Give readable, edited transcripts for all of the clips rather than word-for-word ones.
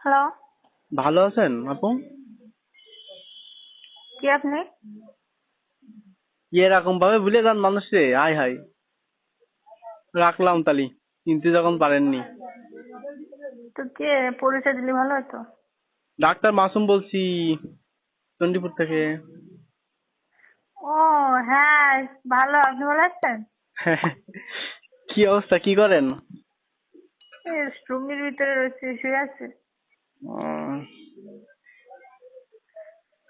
Hello, ভালো আছেন আপু? কে আপনি? এরকম ভাবে ভুলে যান মানুষ রে, হাই হাই। রাখলাম তালি, চিনতে যখন পারেননি। তো কে? পরিচয় দিলে ভালো হতো। ডাক্তার মাসুম বলছি, চণ্ডীপুর থেকে। ও হ্যাঁ, ভালো। আপনি ভালো আছেন? কি অবস্থা, কি করেন? এই রুমের ভিতরে রয়েছে, শুয়ে আছে। উম,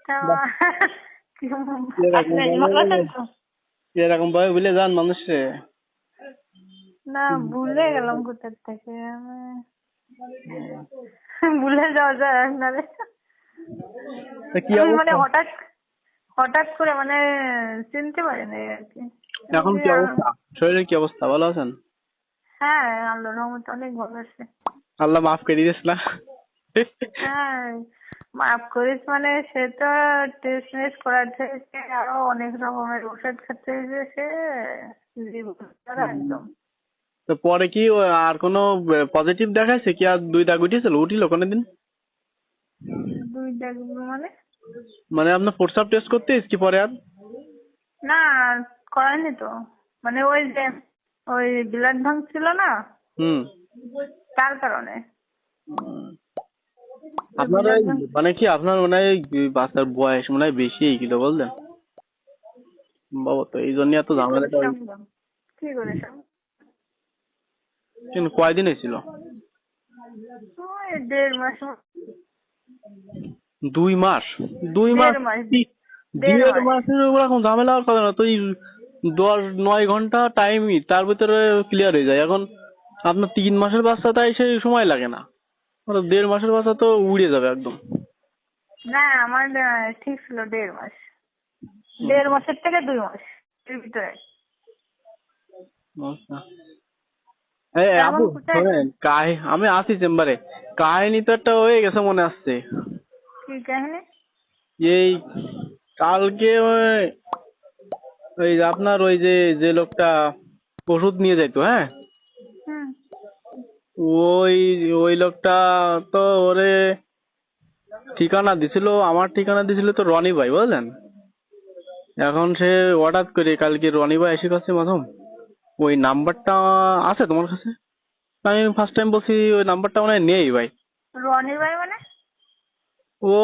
তা বাহ, এরকম আপনি ভাবে ভালো আছেন তো? এরকম ভাবে ভুলে যান মানুষ রে। না, ভুলে গেলাম কোথা থেকে ভুলে যাওয়া যায় আপনারে। তা কি আমি মানে অবস্থা? হঠাৎ হঠাৎ করে মানে চিনতে পারিনি আর কি। এই এখন যে কি অবস্থা, শরীরের কি অবস্থা, ভালো আছেন? হ্যাঁ, আল্লাহর রহমতে অনেক ভালো আছে। আল্লাহ মাফ করে দিস না। হ্যাঁ, মাফ করিস মানে সে তো টেস্ট মেস্ট করাচ্ছে, সে আরো অনেক রকমের ওষুধ খাচ্ছে, যে সে জীবন ছাড়া একদম। তো পরে কি আর কোনো পজিটিভ দেখাইছে কি? আর দুই দাগ উঠেছিল, উঠিল কোনোদিন? দুই দাগ মানে? মানে আপনার প্রস্রাব টেস্ট করতে কি পরে আর? না, করায়নি তো। মানে ওই যে ওই ব্লাড ভাঙছিল না, হুম। তার কারণে। ওই আপনার ব্লাড ওই ভাঙ মানে কি, আপনার মনে হয় ওই বাচ্চার বয়স মনে হয় বেশি গেল বুঝলেন বাবা, তো এই জন্য এত কি করে ঝামেলাটা সম্ভব? কি করে সম্ভব? কিন্তু কয়দিন হয়েছিল? ওই 1.5 মাস 2 মাস? 2 মাস? 1.5 মাস কি? 1.5 মাস। 1.5 মাসের ওরকম ঝামেলা হওয়ার কথা না তো। 10-9 ঘন্টা টাইমই তার ভিতরে ক্লিয়ার হয়ে যায়। এখন আপনার 3 মাসের বাচ্চা, তাই সেই সময় লাগে না। আর 1.5 মাসের বাচ্চা তো উড়ে যাবে একদম। না, আমার ঠিক ছিল 1.5 মাস। 1.5 মাসের থেকে 2 মাস এর ভিতরে। আচ্ছা। এই তেমন আপু, কোথায় আছে? শোনেন, আমি আছি চেম্বারে। কাহিনী তো একটা হয়ে গেছে মনে আসছে। কি কাহিনী? এই কালকে ওই যে আপনার ওই যে যে লোকটা ওষুধ নিয়ে যাইতো, হ্যাঁ, হুম। ওই ওই লোকটা তো ওরে ঠিকানা দিছিল, আমার ঠিকানা দিছিল তো রনি ভাই, বুঝলেন। এখন সে হঠাৎ করে কালকে রনি ভাই এসে কাছে, মাধব ওই নাম্বারটা আছে তোমার কাছে? আমি ফার্স্ট টাইম বলছি ওই নাম্বারটা মনে হয় নেই ভাই। রনির ভাই মানে? ও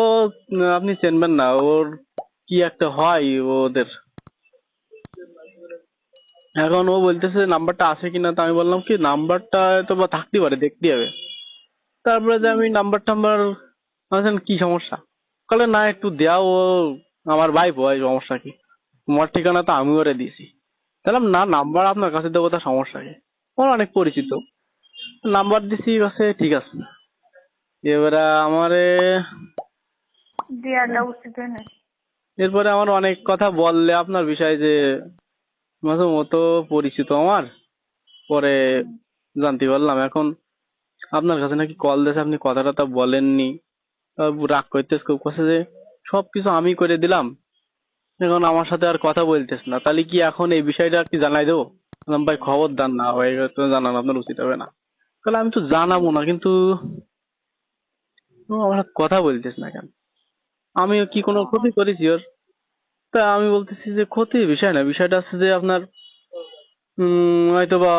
আপনি চেনবেন না, ওর কি একটা হয় ওদের। এখন ও বলতেছে নাম্বারটা আছে কিনা, তো আমি বললাম কি নাম্বারটা তো বা থাকতে পারে, দেখতে হবে। তারপরে যে হুম। আমি নাম্বার টাম্বার, বলছেন কি সমস্যা? বলে না একটু দেও, ও আমার ভাই হয়, সমস্যা কি? তোমার ঠিকানা তো আমি ওরে দিয়েছি। তাহলে না, নাম্বার আপনার কাছে দেবো, তার সমস্যা কি? ওর অনেক পরিচিত, নাম্বার দিছি, কাছে ঠিক আছে। এবারে আমারে দেয়াটা উচিত হয় না। এরপরে আমার অনেক কথা বললে আপনার বিষয় যে মাসুম, ও তো পরিচিত আমার। পরে হুম। জানতে পারলাম এখন আপনার কাছে নাকি কল দিয়েছে, আপনি কথাটা তো বলেননি। রাগ করতেছে খুব, কাছে যে সবকিছু আমি করে দিলাম, এখন আমার সাথে আর কথা বলতেছ না, তাহলে কি এখন এই বিষয়টা কি জানাই দেবো? বললাম, ভাই খবরদার না ভাই, তো জানানো আপনার উচিত হবে না। তাহলে আমি তো জানাবো না, কিন্তু ও আমার সাথে কথা বলতেছ না কেন? আমি কি কোনো ও, ক্ষতি করেছি ওর? তা আমি বলতেছি যে ক্ষতির বিষয় না, বিষয়টা হচ্ছে যে আপনার হয়তো বা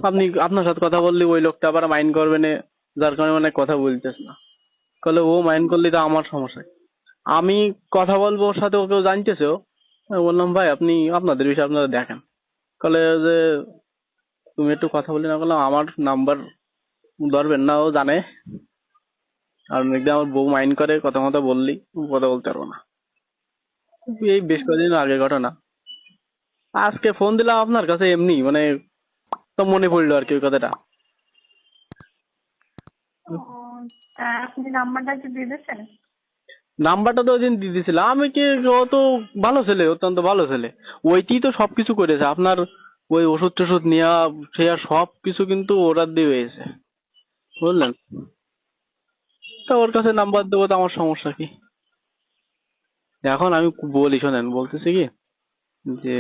আপনি আপনার সাথে কথা বললে ওই লোকটা আবার মাইন্ড করবে না, যার কারণে মানে কথা বলতেছ না। তাহলে ও মাইন্ড করলে তো আমার সমস্যা কি? আমি কথা বলবো ওর সাথে, ওকেও জানতেছে ও। আমি বললাম ভাই আপনি আপনাদের বিষয় আপনারা দেখেন। বলে যে তুমি একটু কথা বলি না, বললাম আমার নাম্বার ধরবেন না, ও জানে। আর একদিন আমার বউ মাইন্ড করে কথা মতো বললি, কথা বলতে পারবো না। এই বেশ কয়েকদিন আগে ঘটনা। আজকে ফোন দিলাম আপনার কাছে এমনি মানে, তো মনে পড়লো আর কি ওই কথাটা। ও, তা আপনি নাম্বারটা কি দিয়ে দিয়েছেন? নাম্বারটা তো ওই দিন দিয়ে দিয়েছিলাম আমি। কি, ও তো ভালো ছেলে, অত্যন্ত ভালো ছেলে। ওইটি তো সবকিছু করেছে আপনার, ওই ওষুধ টষুধ নেওয়া, সে আর সবকিছু কিন্তু ওরা দিয়ে হয়েছে, বুঝলেন। তা ওর কাছে নাম্বার দেবো, তো আমার সমস্যা কি? এখন আমি বলি, শোনেন, বলতেছি কি যে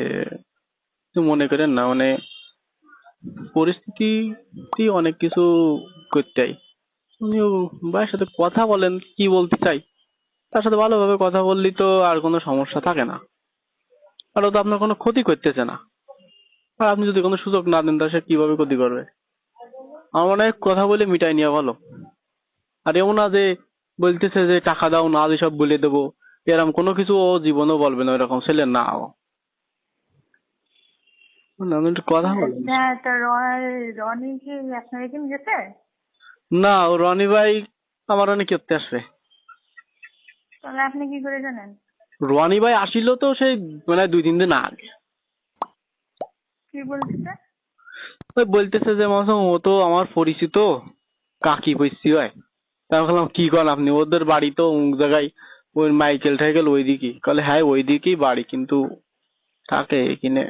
কিছু মনে করেন না, মানে পরিস্থিতি অনেক কিছু করতে হয়। উনিও ভাইয়ের সাথে কথা বলেন, কি বলতে চাই তার সাথে ভালোভাবে কথা বললেই তো আর কোনো সমস্যা থাকে না। আর ও তো আপনার কোনো ক্ষতি করতেছে না। আর আপনি যদি কোনো সুযোগ না দেন তাহলে সে কিভাবে ক্ষতি করবে? আমার মনে হয় কথা বলে মিটাই নেওয়া ভালো। আর এমন না যে বলতেছে যে টাকা দাও না আজ সব বলে দেবো, এরকম কোনো কিছু ও জীবনেও বলবে না, এরকম ছেলে না ও। না, আপনি একটু কথা বলেন। আচ্ছা, তো রনি কি আপনার এখানে গেছে? না, ও রনি ভাই আমার অনেক করতে আসবে। তাহলে আপনি কি করে জানেন? রনি ভাই আসিল তো সেই মানে 2-3 দিন আগে। কি বলতেছে? ওই বলতেছে যে মাসুম ও তো আমার পরিচিত কাকি বইসি হয়। তা আমি বললাম কি করেন আপনি, ওদের বাড়ি তো অমুক জায়গায়, ওই মাইকেল টাইকেল ওইদিকে। বলে হ্যাঁ ওইদিকেই বাড়ি, কিন্তু থাকে এখানে